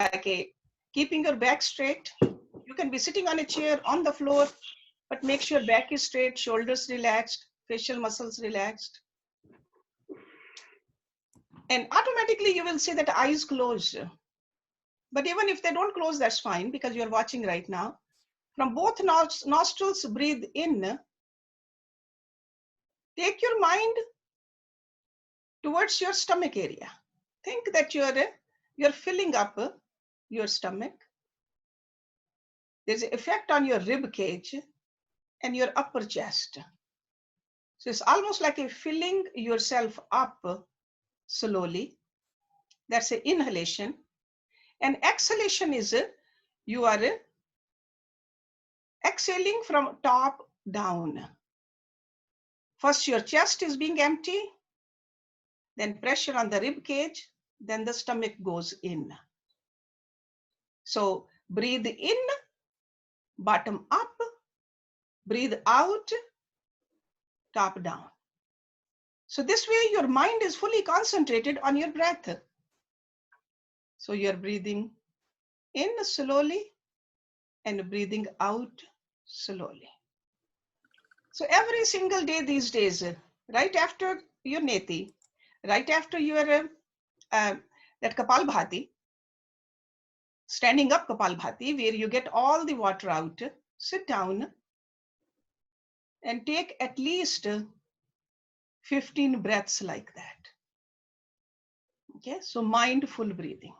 like keeping your back straight. You can be sitting on a chair, on the floor, but make sure back is straight, shoulders relaxed, facial muscles relaxed. And automatically you will see that eyes closed. But even if they don't close, that's fine, because you're watching right now. From both nostrils, breathe in. Take your mind towards your stomach area. Think that you're filling up your stomach. There's an effect on your rib cage and your upper chest. So it's almost like a filling yourself up slowly. That's an inhalation. And exhalation is you are exhaling from top down. First, your chest is being empty, then pressure on the rib cage, then the stomach goes in. So breathe in, bottom up, breathe out, top down. So this way your mind is fully concentrated on your breath. So you're breathing in slowly and breathing out slowly. So every single day these days, right after your neti, right after your that Kapalbhati, standing up Kapalbhati, where you get all the water out, sit down and take at least 15 breaths like that. Okay, so mindful breathing.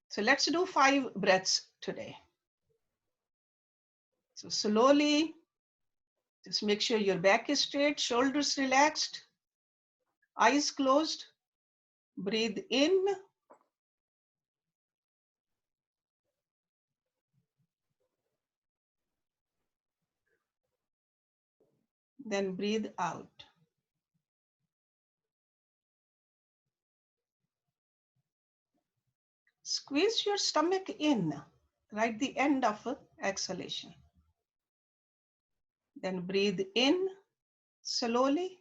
So let's do 5 breaths today. So slowly, just make sure your back is straight, shoulders relaxed, eyes closed. Breathe in. Then breathe out. Squeeze your stomach in, right at the end of exhalation. Then breathe in slowly.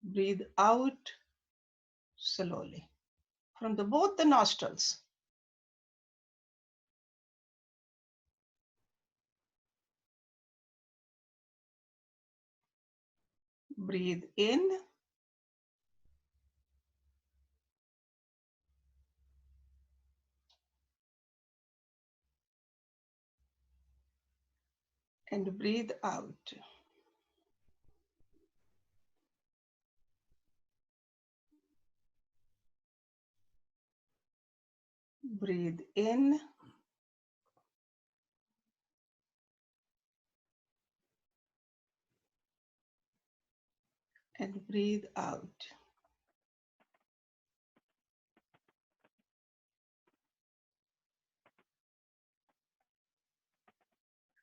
Breathe out slowly from both the nostrils. Breathe in. And breathe out. Breathe in. And breathe out.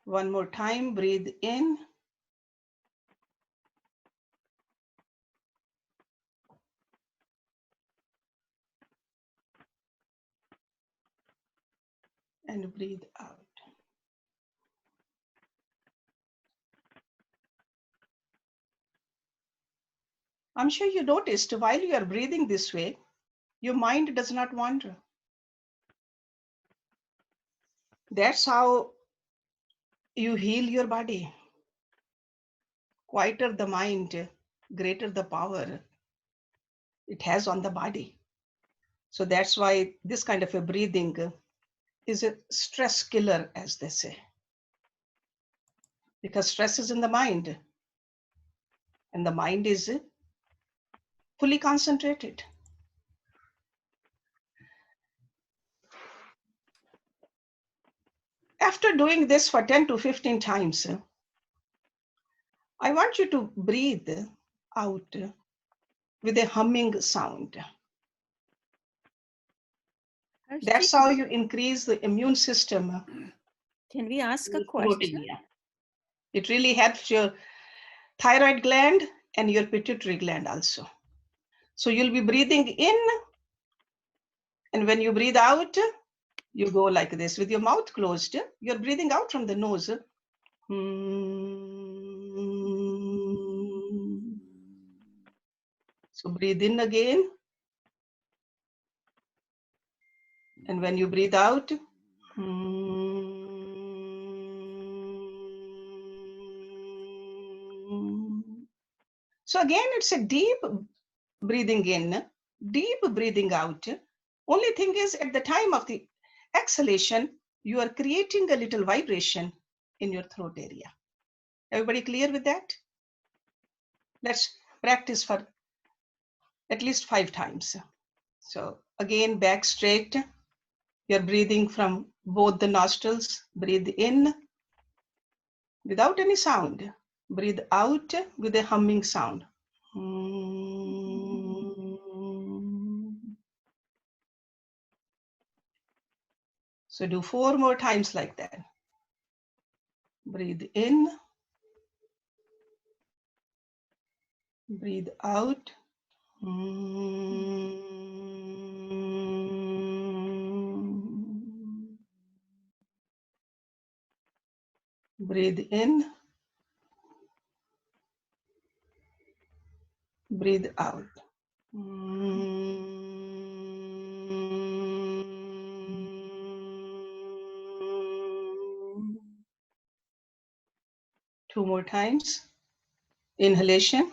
One more time, breathe in. And breathe out. I'm sure you noticed while you are breathing this way, your mind does not wander. That's how you heal your body. Quieter the mind, greater the power it has on the body. So that's why this kind of a breathing is a stress killer, as they say. Because stress is in the mind. And the mind is fully concentrated. After doing this for 10 to 15 times, I want you to breathe out with a humming sound. That's how you increase the immune system. Can we ask a question? It really helps your thyroid gland and your pituitary gland also. So you'll be breathing in, and when you breathe out, you go like this with your mouth closed. You're breathing out from the nose. So breathe in again. And when you breathe out, so again, it's a deep breathing in, deep breathing out. Only thing is, at the time of the exhalation, you are creating a little vibration in your throat area. Everybody clear with that? Let's practice for at least 5 times. So again, back straight. You're breathing from both the nostrils. Breathe in without any sound. Breathe out with a humming sound. So do 4 more times like that. Breathe in. Breathe out. Breathe in. Breathe out. 2 more times. Inhalation.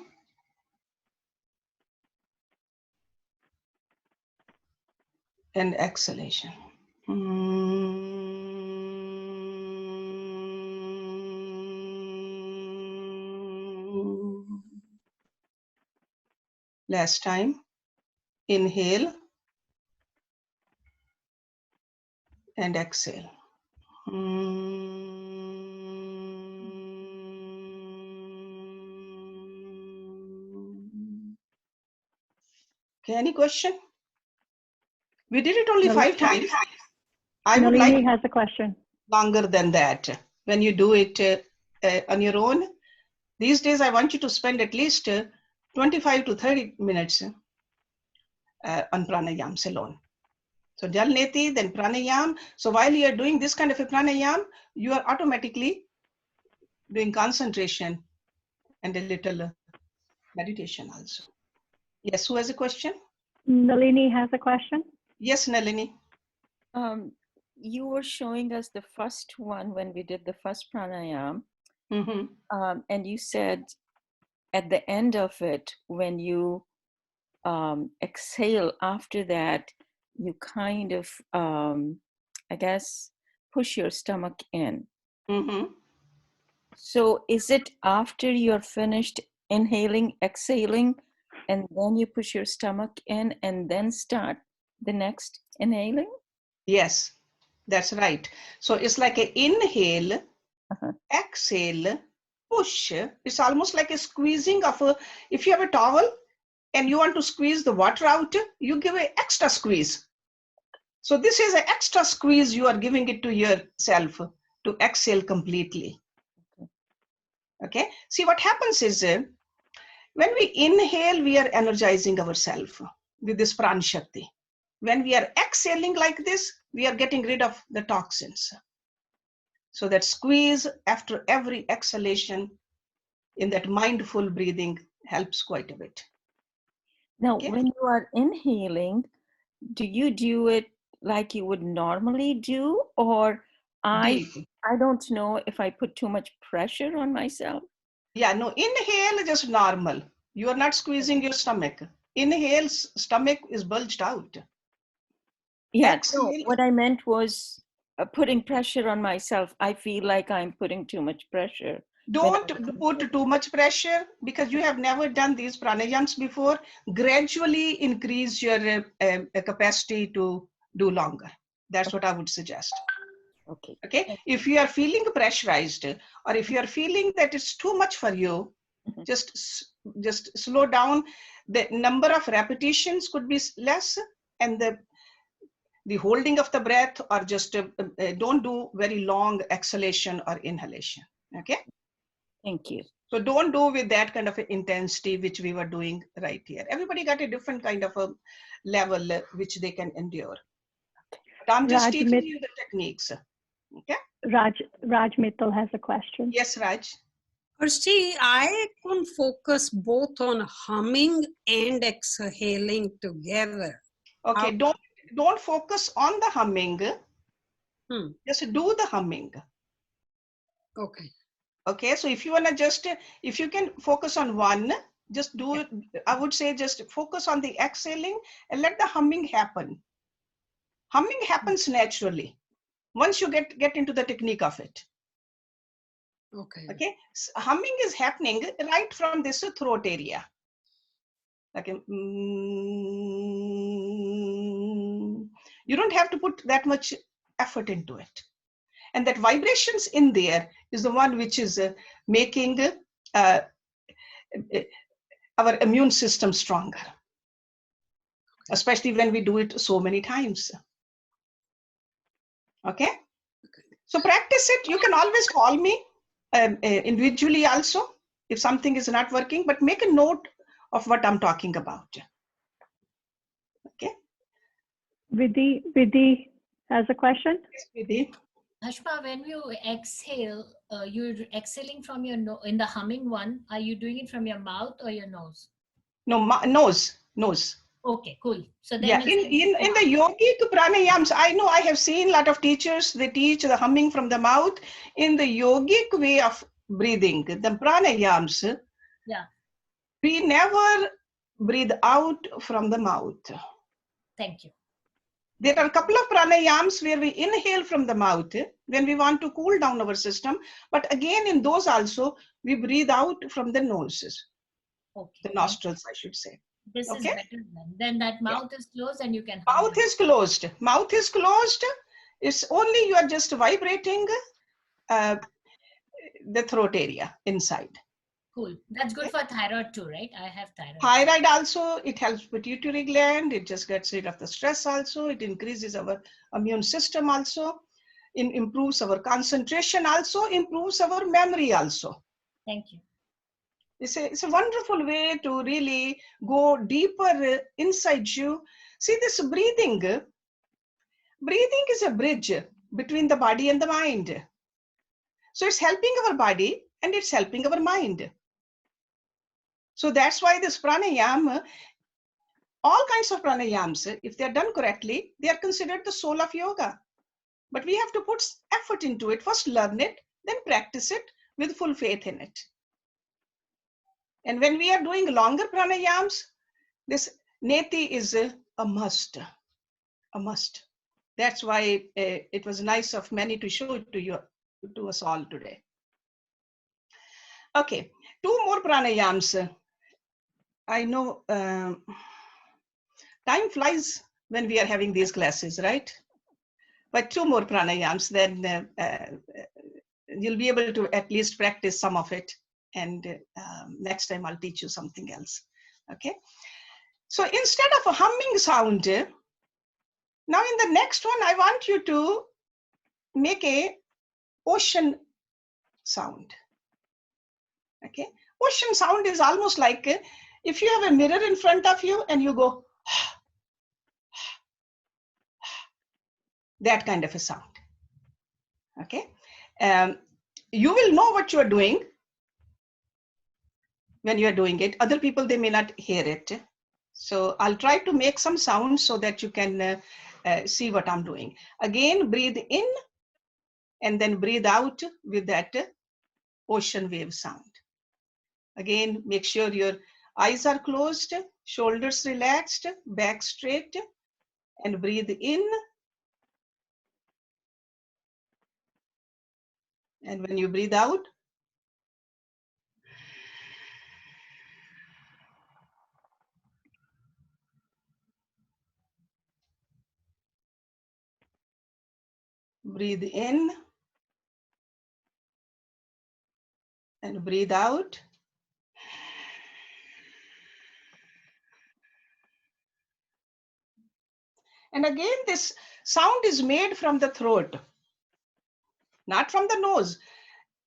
And exhalation. Last time. Inhale and exhale. Okay, any question? We did it only 5 times. I would like Nalini has a question. Longer than that. When you do it on your own, these days I want you to spend at least 25 to 30 minutes on pranayams alone. So Jal Neti, then pranayam. So while you are doing this kind of a pranayam, you are automatically doing concentration and a little meditation also. Yes, who has a question? Nalini has a question. Yes, Nalini. You were showing us the first one when we did the first pranayam, and you said at the end of it, when you exhale after that, you kind of, I guess, push your stomach in. So is it after you're finished inhaling, exhaling, and then you push your stomach in and then start the next inhaling? Yes, that's right. So it's like an inhale, exhale, push. It's almost like a squeezing of a, if you have a towel and you want to squeeze the water out, you give an extra squeeze. So this is an extra squeeze you are giving it to yourself to exhale completely. Okay. See what happens is when we inhale, we are energizing ourselves with this pran shakti. When we are exhaling like this, we are getting rid of the toxins. So that squeeze after every exhalation in that mindful breathing helps quite a bit. Now, Okay? when you are inhaling, do you do it like you would normally do? Or I don't know if I put too much pressure on myself. Yeah, no, inhale just normal. You are not squeezing your stomach. Inhale, stomach is bulged out. Yeah, Exhale. no, what I meant was putting pressure on myself. I feel like I'm putting too much pressure. Don't put too much pressure because you have never done these pranayams before. Gradually increase your capacity to do longer. That's what I would suggest. Okay. Okay. If you are feeling pressurized or if you are feeling that it's too much for you, just slow down. The number of repetitions could be less and the holding of the breath, or just don't do very long exhalation or inhalation. Okay. Thank you. So don't do with that kind of intensity which we were doing right here. Everybody got a different kind of a level which they can endure. I'm just Raj teaching Mit- you the techniques. Okay. Raj Mittal has a question. Yes, Raj. See, I can focus both on humming and exhaling together. Okay. How- Don't focus on the humming. Just do the humming. Okay. Okay. So if you want to if you can focus on one, just do it. I would say just focus on the exhaling and let the humming happen. Humming happens naturally once you get into the technique of it. Okay. Okay. So humming is happening right from this throat area. Like you don't have to put that much effort into it. And that vibrations in there is the one which is making our immune system stronger, especially when we do it so many times. Okay. So practice it. You can always call me individually also if something is not working, but make a note of what I'm talking about. Okay. Vidhi has a question. Yes, Vidhi. Ashma, when you exhale, you're exhaling from your nose. In the humming one, are you doing it from your mouth or your nose? No, nose. Okay, cool. So then Yeah, in the yogic pranayams, I know I have seen a lot of teachers, they teach the humming from the mouth. In the yogic way of breathing, the pranayams, yeah, we never breathe out from the mouth. thank you. There are a couple of pranayams where we inhale from the mouth when we want to cool down our system. But again, in those also, we breathe out from the noses, Okay. the nostrils, I should say. This Okay. is better then that mouth is closed and you can Mouth is closed. Mouth is closed. It's only you are just vibrating the throat area inside. Cool. That's good for thyroid too, right? I have thyroid. Thyroid also, it helps pituitary gland. It just gets rid of the stress also. It increases our immune system also. It improves our concentration also, improves our memory also. Thank you. It's a wonderful way to really go deeper inside you. See, this breathing is a bridge between the body and the mind. So it's helping our body and it's helping our mind. So that's why this pranayam, all kinds of pranayams, if they're done correctly, they are considered the soul of yoga. But we have to put effort into it. First learn it, then practice it with full faith in it. And when we are doing longer pranayams, this neti is a must. A must. That's why it was nice of many to show it to us all today. Okay, 2 more pranayams. I know time flies when we are having these classes, right? But 2 more pranayams, then you'll be able to at least practice some of it. And next time I'll teach you something else. Okay. So instead of a humming sound, now in the next one, I want you to make a ocean sound. Okay. Ocean sound is almost like if you have a mirror in front of you and you go, that kind of a sound. Okay. You will know what you are doing when you are doing it. Other people, they may not hear it. So I'll try to make some sounds so that you can see what I'm doing. Again, breathe in and then breathe out with that ocean wave sound. Again, make sure your eyes are closed, shoulders relaxed, back straight, and breathe in. And when you breathe out, breathe in and breathe out. And again, this sound is made from the throat, not from the nose.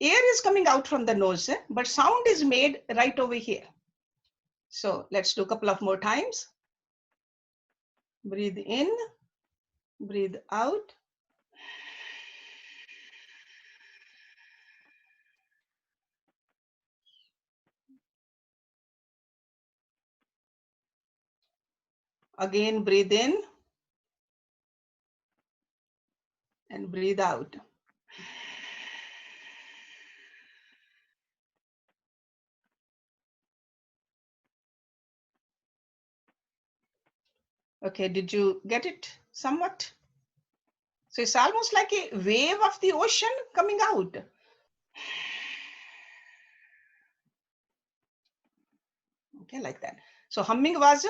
Air is coming out from the nose, but sound is made right over here. So let's do a couple of more times. Breathe in Breathe out. Again, breathe in and breathe out. Okay, did you get it somewhat? So it's almost like a wave of the ocean coming out. Okay, like that. So humming was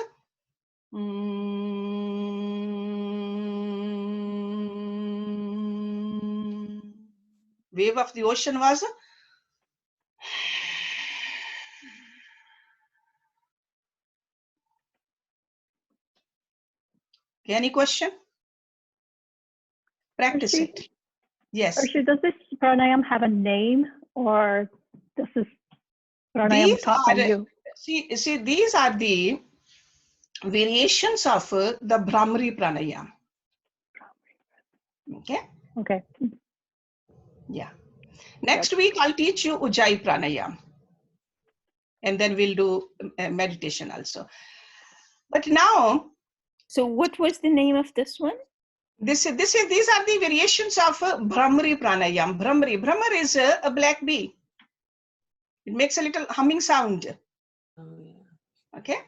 wave of the ocean was okay, any question? Practice Archie? it. Yes. Archie, does this pranayam have a name, or this is pranayam These taught by are you? see these are the variations of the Brahmari Pranayam. Okay. Okay. Yeah. Next week I'll teach you Ujjayi Pranayam, and then we'll do meditation also. But now, So what was the name of this one? these are the variations of Brahmari Pranayam. Brahmar is a black bee. It makes a little humming sound. Oh, yeah. Okay.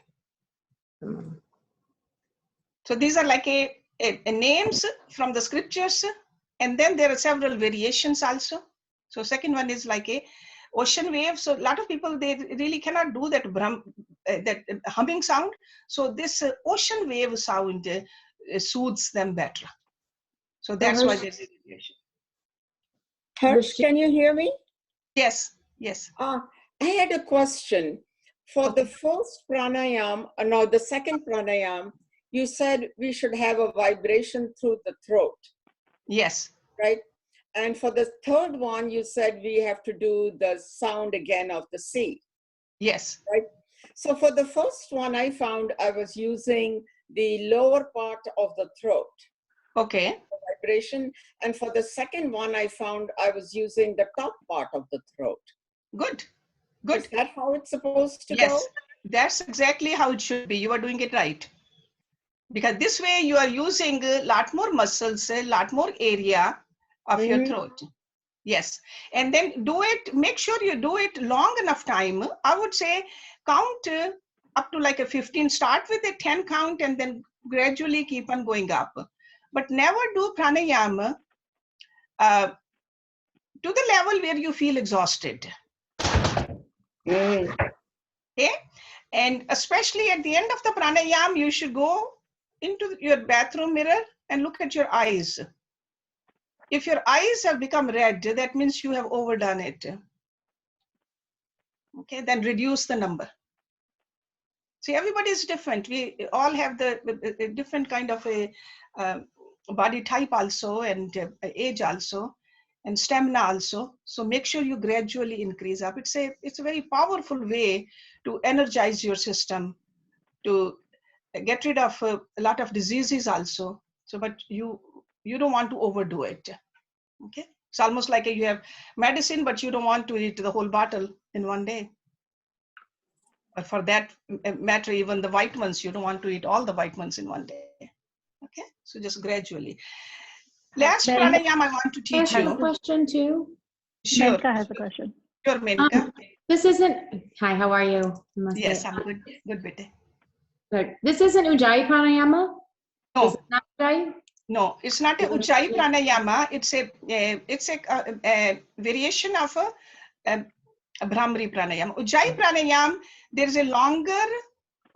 Mm. So these are like a names from the scriptures, and then there are several variations also. So second one is like a ocean wave. So a lot of people, they really cannot do that that humming sound. So this ocean wave sound soothes them better. So that's why there's a variation. Harsh, can you hear me? Yes, yes. I had a question. For the first pranayam, no, the second pranayam, you said we should have a vibration through the throat. Yes. Right? And for the third one, you said we have to do the sound again of the sea. Yes. Right? So for the first one, I found I was using the lower part of the throat. Okay. Vibration. And for the second one, I found I was using the top part of the throat. Good. Good. Is that how it's supposed to go? Yes, that's exactly how it should be. You are doing it right. Because this way you are using a lot more muscles, a lot more area of your throat. Yes. And then do it, make sure you do it long enough time. I would say count up to like a 15, start with a 10 count and then gradually keep on going up. But never do pranayama to the level where you feel exhausted. Okay. And especially at the end of the pranayam, you should go into your bathroom mirror and look at your eyes. If your eyes have become red, that means you have overdone it. Okay, then reduce the number. See, everybody is different. We all have the different kind of a body type also, and age also, and stamina also. So make sure you gradually increase up. It's a very powerful way to energize your system, to get rid of a lot of diseases also. So, but you don't want to overdo it. Okay, it's almost like you have medicine, but you don't want to eat the whole bottle in one day. But for that matter, even the vitamins, you don't want to eat all the vitamins in one day. Okay, so just gradually. Last pranayam I want to teach you. I have a question too. Sure. Menka has a question. Sure, Menka. This isn't. Hi, how are you? Namaste. Yes, I'm good. Good, Bete. Good. This isn't Ujjayi Pranayama? No. Is it not Ujjayi? No, it's not a Ujjayi Pranayama. It's a variation of a Brahmari Pranayam. Ujjayi Pranayam, there is a longer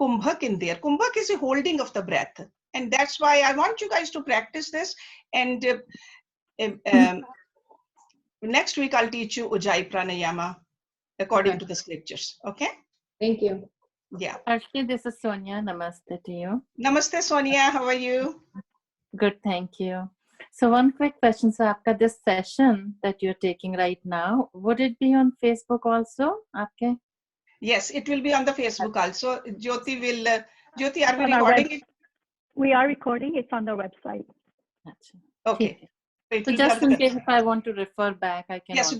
kumbhak in there. Kumbhak is a holding of the breath. And that's why I want you guys to practice this. And next week, I'll teach you Ujjayi Pranayama according to the scriptures. Okay? Thank you. Yeah. Archie, this is Sonia. Namaste to you. Namaste, Sonia. How are you? Good, thank you. So one quick question. So after this session that you're taking right now, would it be on Facebook also? Okay. Yes, it will be on the Facebook also. Jyoti, are we On our recording it? We are recording. It's on the website. Gotcha. Okay. So it So will be just on in the case website. if I want to refer back, I can. Yes, always-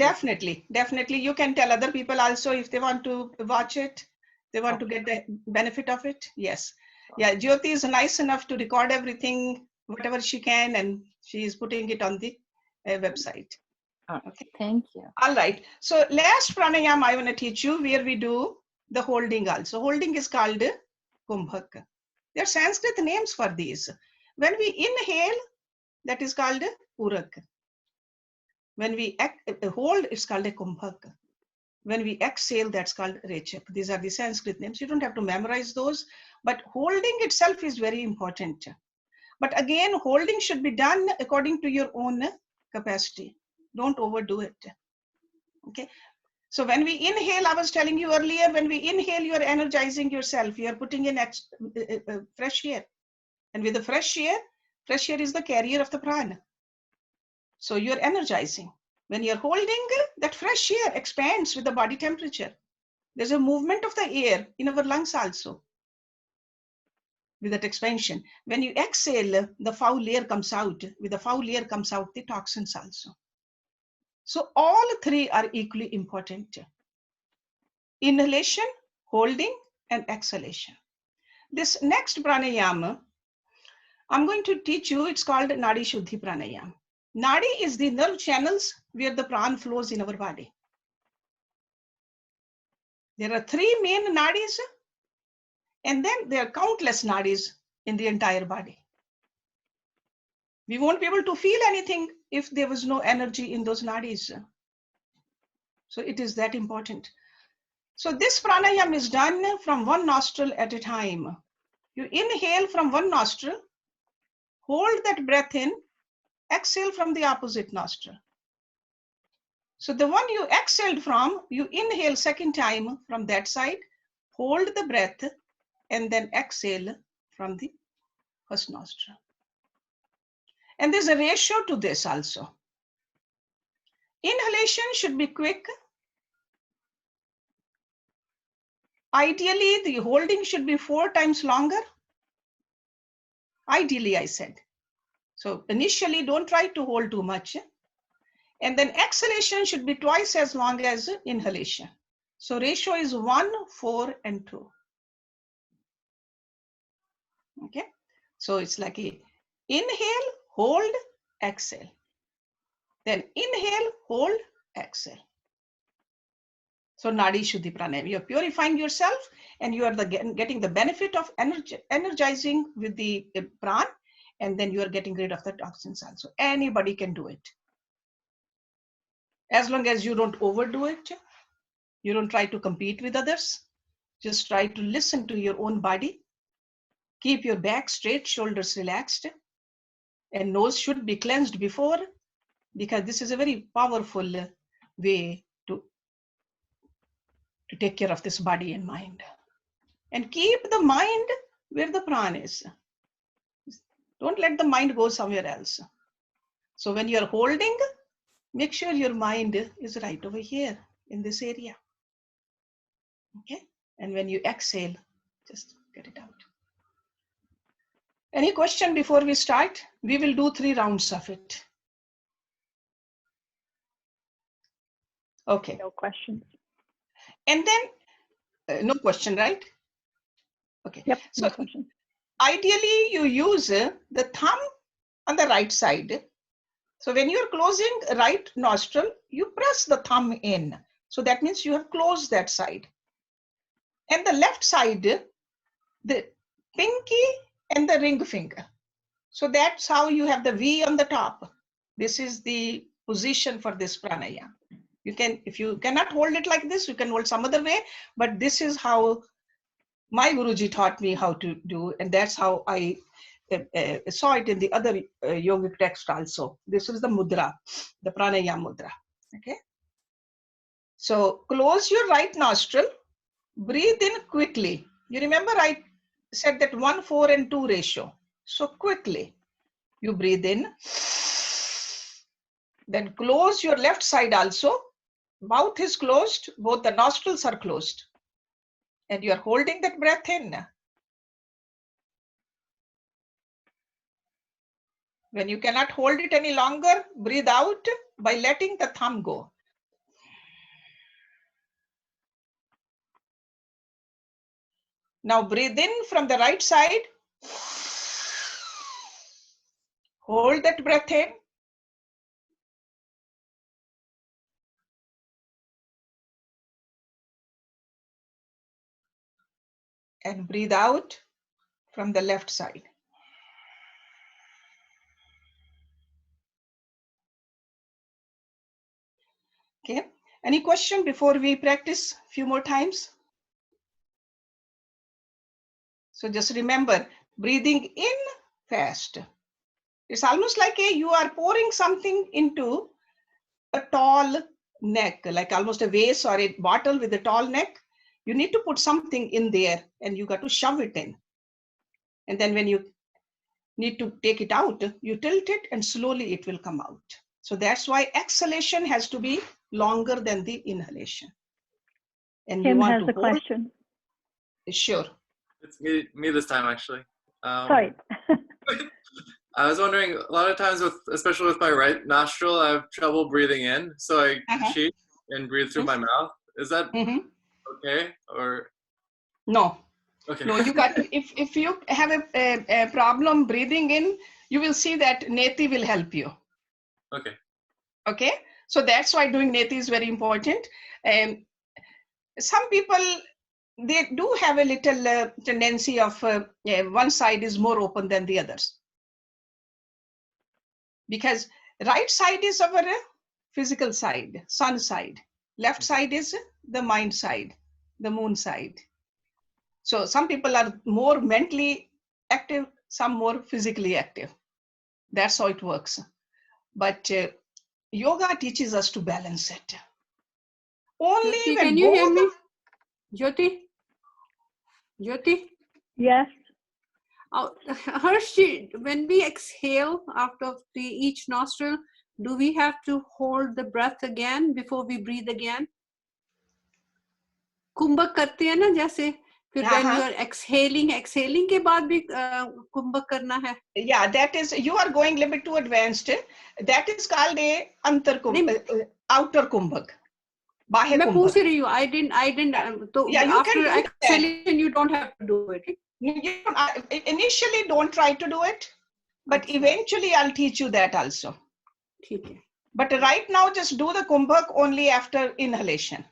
definitely. You can tell other people also if they want to watch it, they want to Okay. get the benefit of it. Yes. Yeah, Jyoti is nice enough to record everything, whatever she can, and she is putting it on the website. All right. Okay. Thank you. All right. So last pranayam I want to teach you where we do the holding also. Holding is called kumbhak. There are Sanskrit names for these. When we inhale, that is called purak. When we hold, it's called a kumbhak. When we exhale, that's called rechap. These are the Sanskrit names. You don't have to memorize those, but holding itself is very important. But again, holding should be done according to your own capacity. Don't overdo it. Okay. So when we inhale, I was telling you earlier, when we inhale, you're energizing yourself. You're putting in fresh air. And with the fresh air is the carrier of the prana. So you're energizing. When you're holding, that fresh air expands with the body temperature. There's a movement of the air in our lungs also with that expansion. When you exhale, the foul air comes out. With the foul air comes out the toxins also. So all three are equally important. Inhalation, holding, and exhalation. This next pranayama, I'm going to teach you, it's called Nadi Shuddhi Pranayam. Nadi is the nerve channels where the prana flows in our body. There are three main nadis, and then there are countless nadis in the entire body. We won't be able to feel anything if there was no energy in those nadis. So it is that important. So this pranayam is done from one nostril at a time. You inhale from one nostril, hold that breath in, exhale from the opposite nostril. So the one you exhaled from, you inhale second time from that side, hold the breath, and then exhale from the first nostril. And there's a ratio to this also. Inhalation should be quick. Ideally, the holding should be 4 times longer. Ideally, I said. So initially, don't try to hold too much. And then exhalation should be twice as long as inhalation. So ratio is 1, 4, and 2. Okay. So it's like a inhale, hold, exhale. Then inhale, hold, exhale. So Nadi Shuddhi Pranayam. You're purifying yourself and you are getting the benefit of energizing with the prana, and then you are getting rid of the toxins also. Anybody can do it. As long as you don't overdo it, you don't try to compete with others. Just try to listen to your own body. Keep your back straight, shoulders relaxed, and nose should be cleansed before, because this is a very powerful way to take care of this body and mind. And keep the mind where the prana is. Don't let the mind go somewhere else. So when you're holding, make sure your mind is right over here in this area. Okay? And when you exhale, just get it out. Any question before we start? We will do 3 rounds of it. Okay. No questions. And then, no question, right? Okay. Yep, So no questions. ideally, you use the thumb on the right side. So when you're closing right nostril, you press the thumb in. So that means you have closed that side. And the left side, the pinky and the ring finger. So that's how you have the V on the top. This is the position for this pranayama. You can, if you cannot hold it like this, you can hold some other way, but this is how my Guruji taught me how to do, and that's how I saw it in the other yogic text also. This is the mudra, the pranayama mudra. Okay. So close your right nostril, breathe in quickly. You remember I said that 1, 4, and 2 ratio. So quickly you breathe in, then close your left side also. Mouth is closed, both the nostrils are closed, and you are holding that breath in. When you cannot hold it any longer, breathe out by letting the thumb go. Now breathe in from the right side. Hold that breath in. And breathe out from the left side. Okay. Any question before we practice a few more times? So just remember, breathing in fast. It's almost like you are pouring something into a tall neck, like almost a vase or a bottle with a tall neck. You need to put something in there and you got to shove it in. And then when you need to take it out, you tilt it and slowly it will come out. So that's why exhalation has to be longer than the inhalation. And Kim you want has to a hold. question. Sure. It's me this time, actually. Sorry. I was wondering, a lot of times, especially with my right nostril, I have trouble breathing in. So I cheat and breathe through my mouth. Is that okay? Or no? Okay. No, you got to, if you have a problem breathing in, you will see that Neti will help you. Okay. Okay. So that's why doing Neti is very important. Some people, they do have a little tendency of one side is more open than the others. Because right side is our physical side, sun side. Left side is the mind side, the moon side. So some people are more mentally active, some more physically active. That's how it works. But yoga teaches us to balance it. Only Jyoti, when can you hear both me? Jyoti? Jyoti? Yes. Oh, Harshi, when we exhale out of each nostril, do we have to hold the breath again before we breathe again? कुंभक करते हैं ना जैसे फिर when you are exhaling के बाद भी कुंभक करना है. Yeah, that is, you are going a little bit too advanced. That is called a antar kumbhak, outer kumbhak. Bahya मैं kumbhak. पूछ रही हूँ. I didn't. So yeah, you after can do exhalation, you don't have to do it. Initially, don't try to do it, but eventually I'll teach you that also. ठीक है. But right now, just do the kumbhak only after inhalation.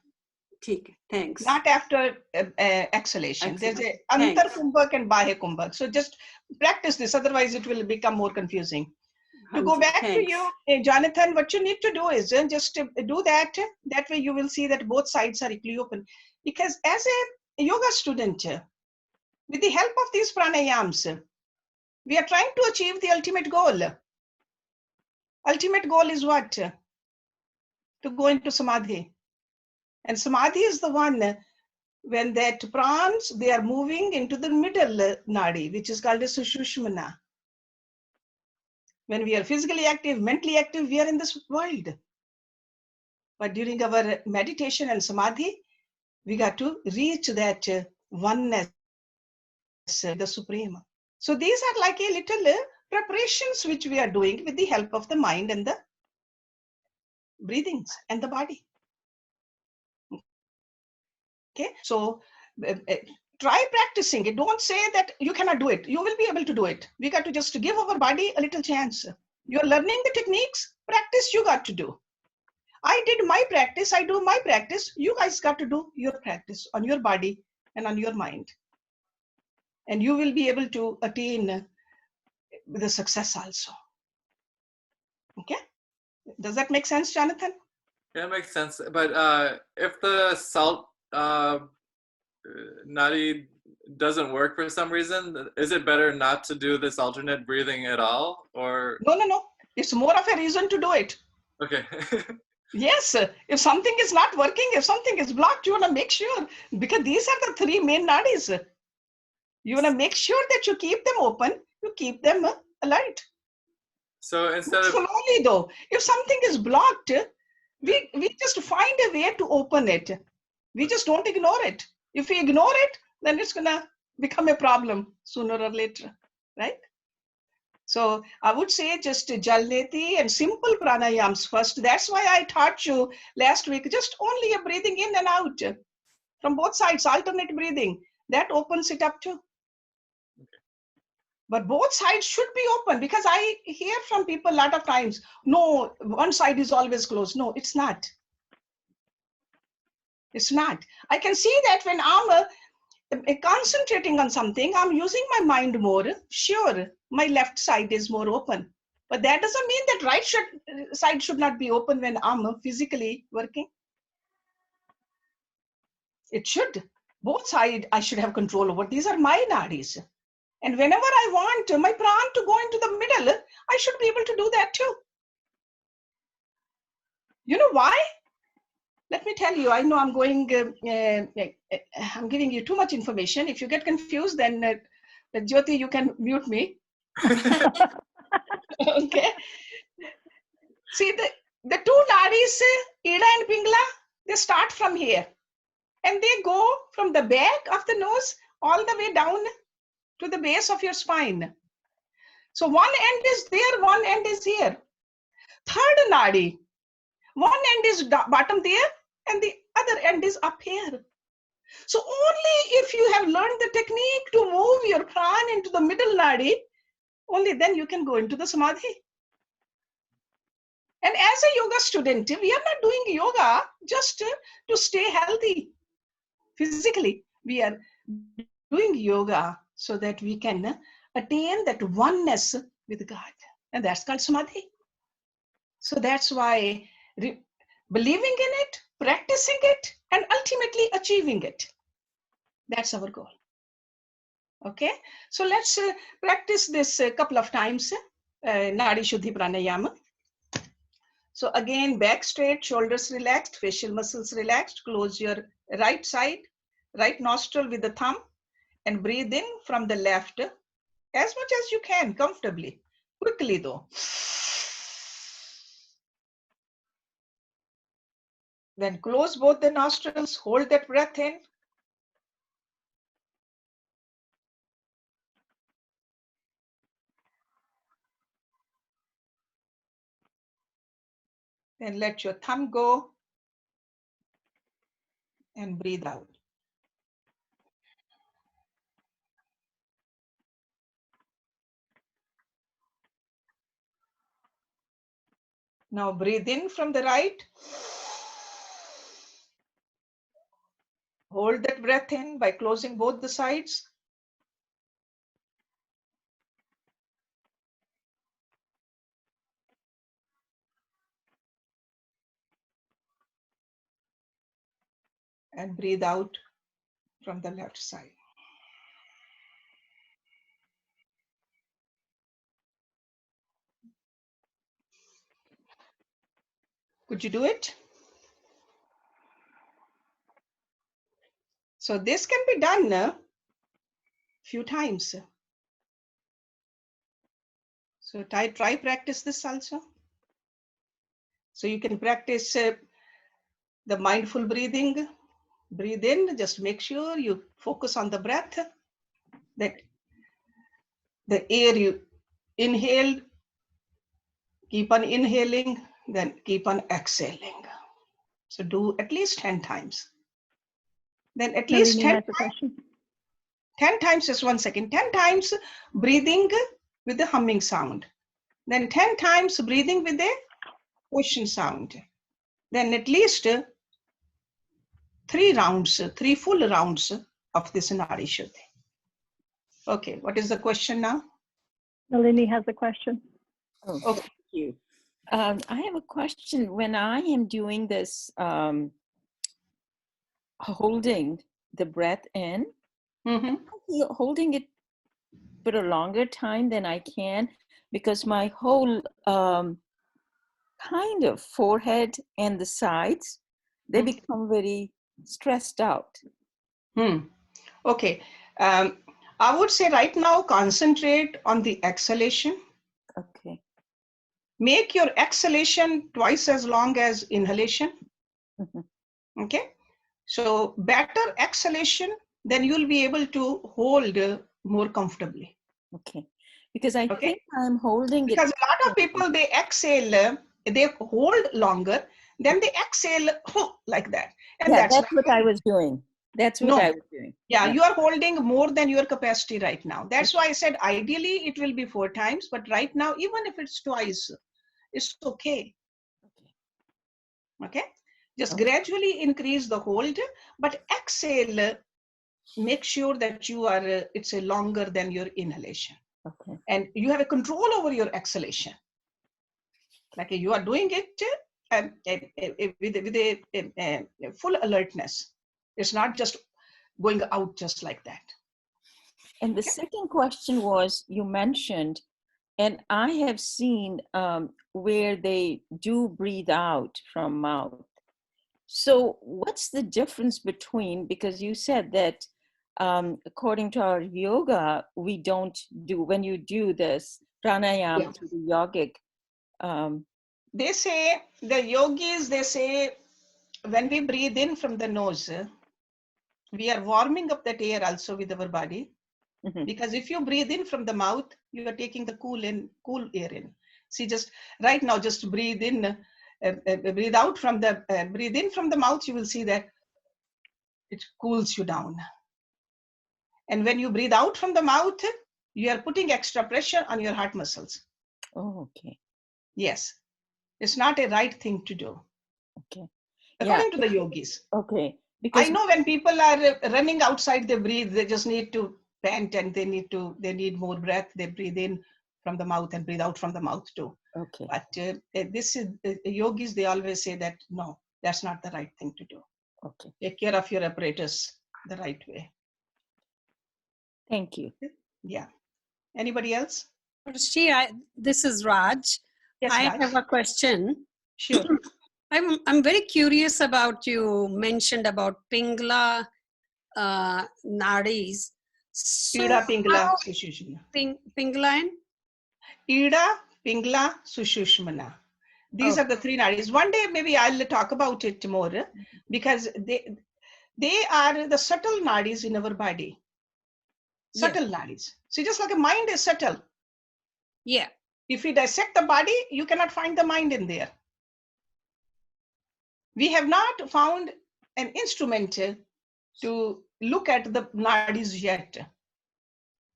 ठीक है. Thanks. Not after exhalation. There's a antar kumbhak and bahya kumbhak. So just practice this, otherwise it will become more confusing. To go back to you, Jonathan, what you need to do is just do that. That way you will see that both sides are equally open. Because as a yoga student, with the help of these pranayams, we are trying to achieve the ultimate goal. Ultimate goal is what? To go into samadhi. And samadhi is the one when that prans, they are moving into the middle nadi, which is called a sushushmana. When we are physically active, mentally active, we are in this world. But during our meditation and samadhi, we got to reach that oneness, the Supreme. So these are like a little preparations which we are doing with the help of the mind and the breathings and the body. Okay, so try practicing it. Don't say that you cannot do it. You will be able to do it. We got to just give our body a little chance. You're learning the techniques, practice you got to do. I did my practice, I do my practice. You guys got to do your practice on your body and on your mind. And you will be able to attain the success also. Okay? Does that make sense, Jonathan? Yeah, it makes sense. But if the salt nadi doesn't work for some reason, is it better not to do this alternate breathing at all? Or No. It's more of a reason to do it. Okay. Yes, if something is not working, if something is blocked, you want to make sure, because these are the three main nadis. You want to make sure that you keep them open, you keep them alert. So instead of slowly though, if something is blocked, we just find a way to open it. We just don't ignore it. If we ignore it, then it's gonna become a problem sooner or later, right? So I would say just Jalneti and simple pranayams first. That's why I taught you last week, just only a breathing in and out from both sides, alternate breathing. That opens it up too. But both sides should be open, because I hear from people a lot of times, no, one side is always closed. No, it's not. It's not. I can see that when I'm concentrating on something, I'm using my mind more. Sure, my left side is more open. But that doesn't mean that right side should not be open when I'm physically working. It should. Both sides I should have control over. These are my nadis. And whenever I want my pran to go into the middle, I should be able to do that too. You know why? Let me tell you, I know I'm going, I'm giving you too much information. If you get confused, then Jyoti, you can mute me. Okay. See, the two nadis, Ida and Pingla, they start from here. And they go from the back of the nose all the way down to the base of your spine. So one end is there, one end is here. Third nadi, one end is bottom there and the other end is up here. So only if you have learned the technique to move your pran into the middle nadi, only then you can go into the samadhi. And as a yoga student, we are not doing yoga just to stay healthy physically. We are doing yoga so that we can attain that oneness with God. And that's called samadhi. So that's why believing in it, practicing it, and ultimately achieving it. That's our goal. Okay, so let's practice this a couple of times. Nadi Shuddhi Pranayama. So again, back straight, shoulders relaxed, facial muscles relaxed. Close your right side, right nostril with the thumb, and breathe in from the left as much as you can, comfortably. Quickly though. Then close both the nostrils, hold that breath in. Then let your thumb go and breathe out. Now breathe in from the right. Hold that breath in by closing both the sides. And breathe out from the left side. Could you do it? So this can be done a few times. So try practice this also. So you can practice the mindful breathing. Breathe in, just make sure you focus on the breath, that the air you inhaled, keep on inhaling, then keep on exhaling. So do at least 10 times. Then at least 10 times, just 1 second, 10 times breathing with the humming sound. Then 10 times breathing with the ocean sound. Then at least 3 full rounds of this Nadi Shuddhi. Okay, what is the question now? Nalini has a question. Oh, Okay. thank you. I have a question. When I am doing this, holding the breath in, holding it for a longer time than I can, because my whole kind of forehead and the sides, they become very stressed out. Okay. I would say right now, concentrate on the exhalation. Okay. Make your exhalation twice as long as inhalation. Okay. So better exhalation, then you'll be able to hold more comfortably. Okay. Because I think I'm holding because it. a lot of people, they exhale, they hold longer, then they exhale like that. And Yeah, that's not what I good. was doing. That's what I was doing. Yeah, you are holding more than your capacity right now. That's why I said ideally it will be 4 times, but right now, even if it's twice, it's okay. Okay? Just gradually increase the hold, but exhale, make sure that you are, it's a longer than your inhalation. Okay. And you have a control over your exhalation. Like you are doing it with a full alertness. It's not just going out just like that. And the second question was, you mentioned, and I have seen where they do breathe out from mouth. So what's the difference between, because you said that according to our yoga, we don't do, when you do this pranayam to the yogic. They say, the yogis, they say, when we breathe in from the nose, we are warming up that air also with our body. Because if you breathe in from the mouth, you are taking the cool air in. See, just right now, just breathe in, breathe out from the, breathe in from the mouth, you will see that it cools you down. And when you breathe out from the mouth, you are putting extra pressure on your heart muscles. Oh, okay. Yes. It's not a right thing to do. Okay. According to the yogis. Okay. Because I know when people are running outside, they breathe, they just need to pant and they need more breath. They breathe in from the mouth and breathe out from the mouth too. Okay. But this is yogis, they always say that, no, that's not the right thing to do. Okay. Take care of your apparatus the right way. Thank you. Yeah. Anybody else? This is Raj. Yes, I Raj. have a question. Sure. I'm very curious about, you mentioned about Pingla nadis. So Ida, Pingla, Sushushmana. Pingla and? Ida, Pingla, Sushushmana. These are the 3 nadis. One day maybe I'll talk about it more, because they are the subtle nadis in our body. Subtle nadis. See, just like a mind is subtle. Yeah. If we dissect the body, you cannot find the mind in there. We have not found an instrument to look at the nadis yet.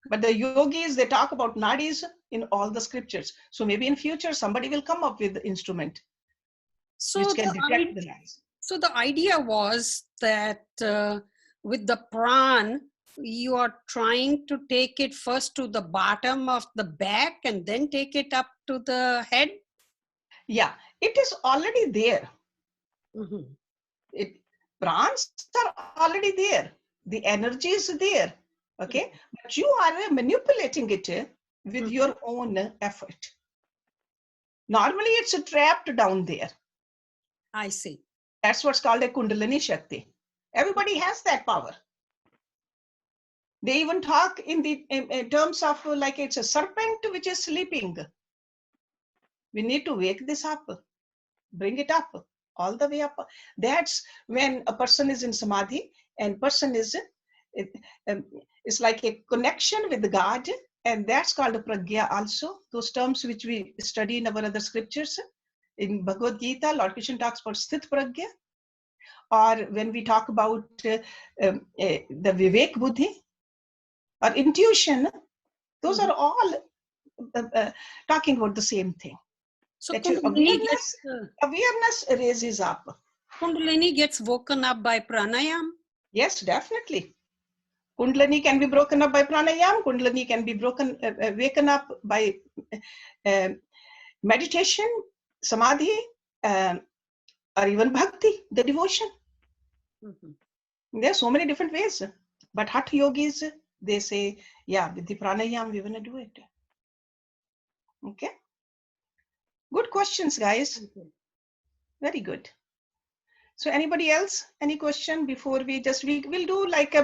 But the yogis, they talk about nadis in all the scriptures. So maybe in future, somebody will come up with the instrument which can detect the nadis. So the idea was that with the pran, you are trying to take it first to the bottom of the back and then take it up to the head? Yeah, it is already there. Prans are already there. The energy is there. Okay, but you are manipulating it with your own effort. Normally, it's trapped down there. I see. That's what's called a Kundalini Shakti. Everybody has that power. They even talk in terms of like it's a serpent which is sleeping. We need to wake this up, bring it up, all the way up. That's when a person is in samadhi and person is, it's like a connection with God, and that's called pragya also. Those terms which we study in our other scriptures. In Bhagavad Gita, Lord Krishna talks about sthit pragya. Or when we talk about the vivek buddhi or intuition, those are all talking about the same thing. So that your awareness raises up. Kundalini gets woken up by pranayam? Yes, definitely. Kundalini can be broken up by pranayam. Kundalini can be waken up by meditation, samadhi, or even bhakti, the devotion. There are so many different ways. But Hatha yogis, they say, yeah, with the pranayam, we're going to do it. Okay. Good questions, guys. Very good. So anybody else? Any question before we we'll do like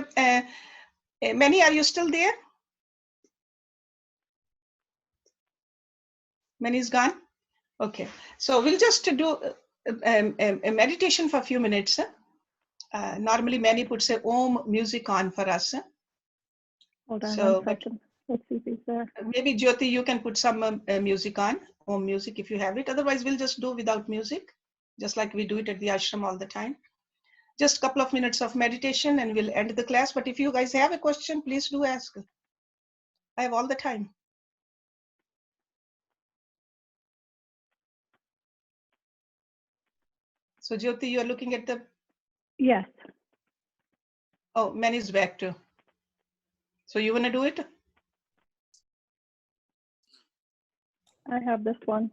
Many, are you still there? Many is gone? Okay. So we'll just do a meditation for a few minutes. Normally Many puts a Om music on for us. Hold on so, 1 second. Let's see if he's there. Maybe Jyoti, you can put some music on, or music if you have it. Otherwise, we'll just do without music, just like we do it at the ashram all the time. Just a couple of minutes of meditation and we'll end the class. But if you guys have a question, please do ask. I have all the time. So Jyoti, you are looking at the, Yes, oh, man is back too. So you want to do it? I have this one.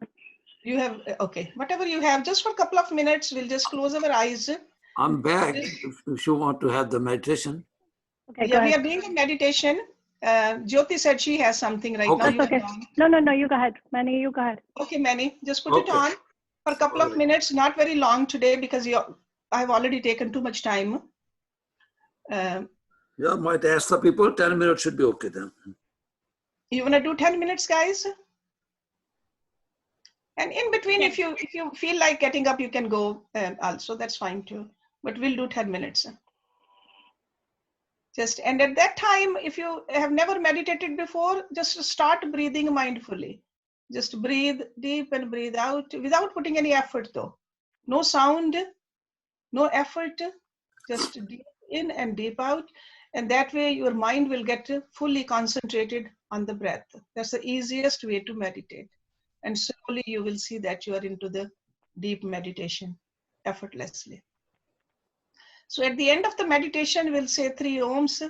You have, okay, whatever you have, just for a couple of minutes, we'll just close our eyes. I'm back if you want to have the meditation. Okay, go Yeah, we ahead. are doing a meditation. Jyoti said she has something right now. Okay. That's You okay. can No, you go ahead. Manny, you go ahead. Okay, Manny, just put it Okay. on for a couple of Alright. minutes, not very long today because I've already taken too much time. Yeah, might ask the people. 10 minutes should be okay then. You want to do 10 minutes, guys? And in between, if you feel like getting up, you can go also. That's fine too. But we'll do 10 minutes. And at that time, if you have never meditated before, just start breathing mindfully. Just breathe deep and breathe out without putting any effort though. No sound, no effort, just deep in and deep out. And that way your mind will get fully concentrated on the breath. That's the easiest way to meditate. And slowly you will see that you are into the deep meditation effortlessly. So at the end of the meditation, we'll say 3 ohms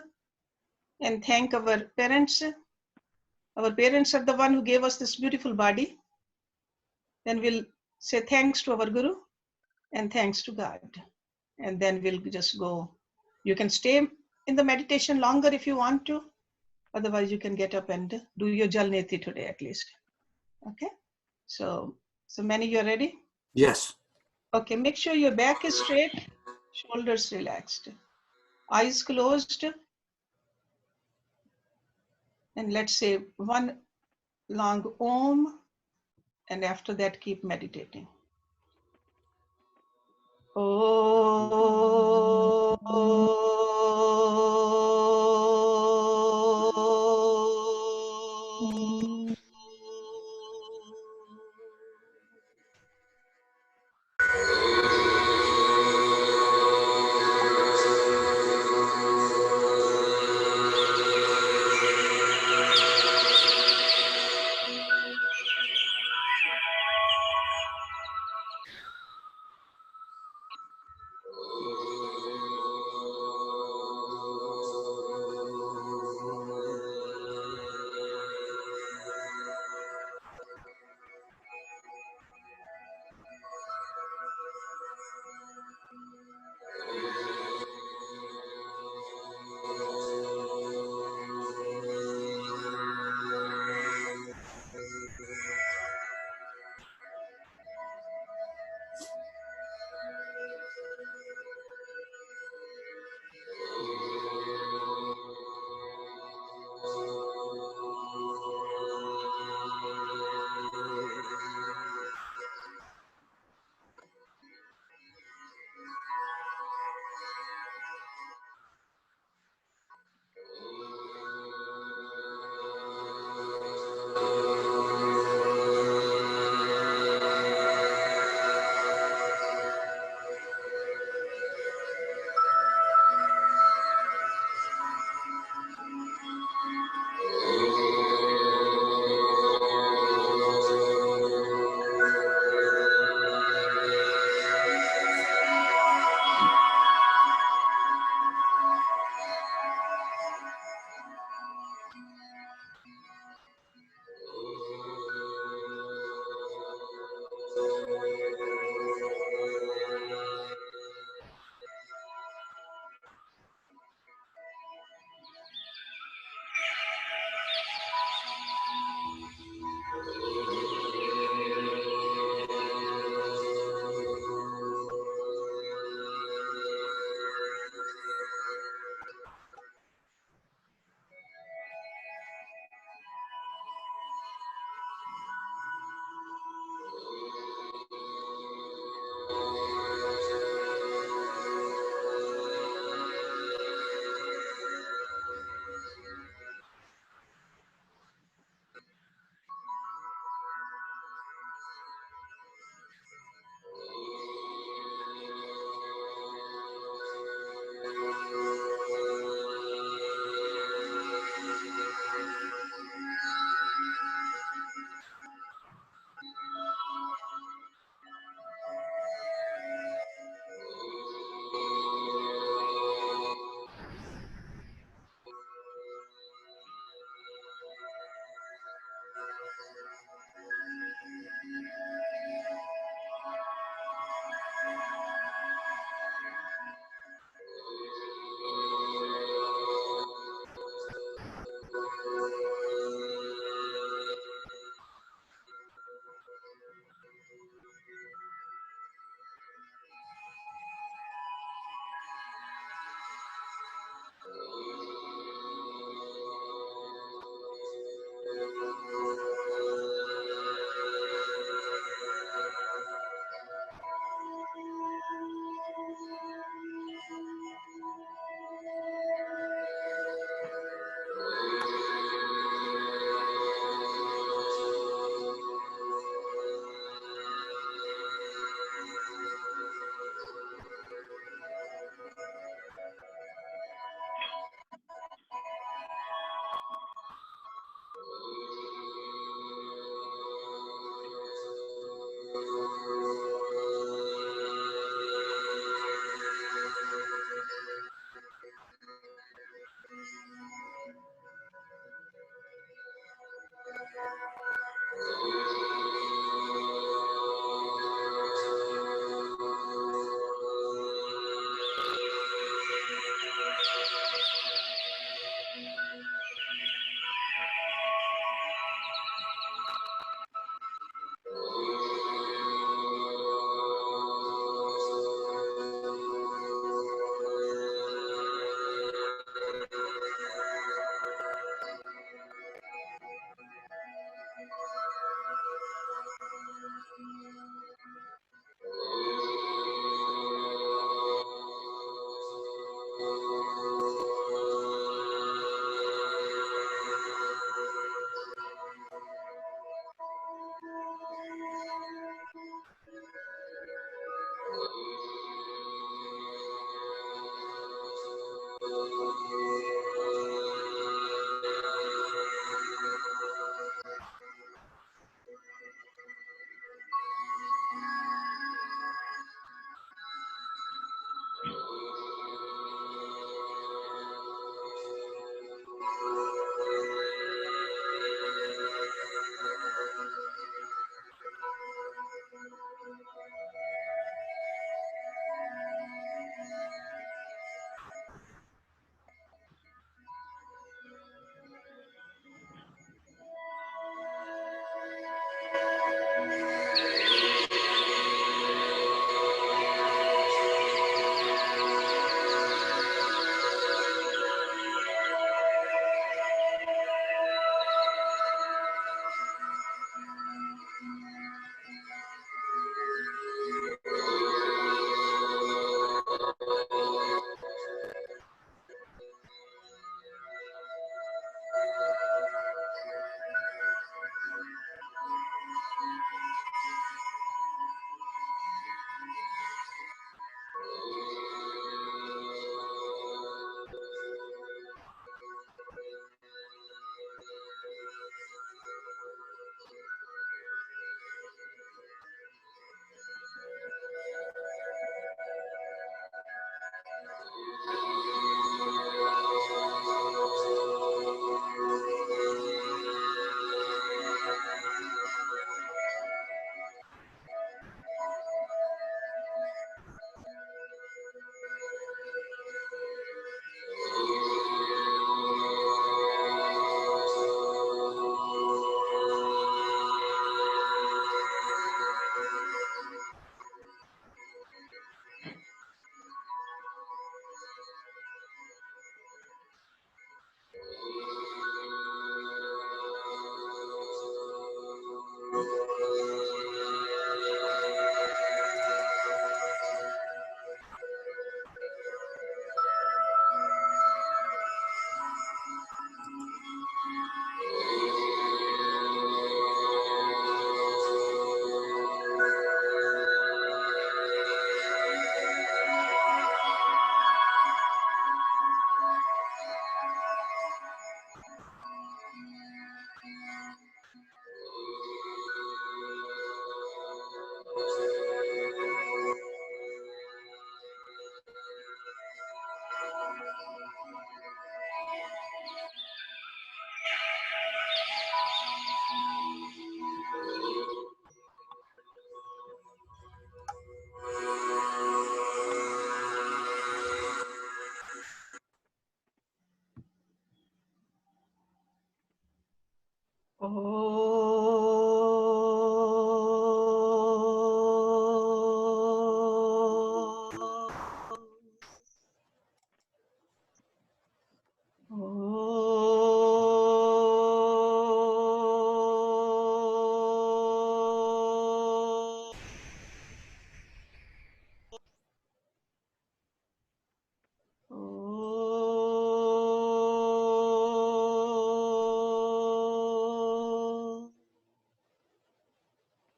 and thank our parents. Our parents are the one who gave us this beautiful body. Then we'll say thanks to our Guru and thanks to God. And then we'll just go. You can stay in the meditation longer if you want to. Otherwise, you can get up and do your Jal Neti today at least. Okay? So Manny, you're ready? Yes. Okay, make sure your back is straight, shoulders relaxed, eyes closed. And let's say 1 long Om. And after that, keep meditating.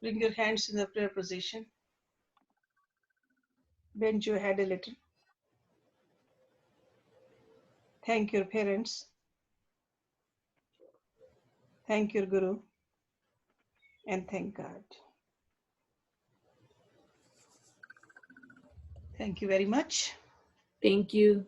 Bring your hands in the prayer position. Bend your head a little. Thank your parents. Thank your Guru. And thank God. Thank you very much. Thank you.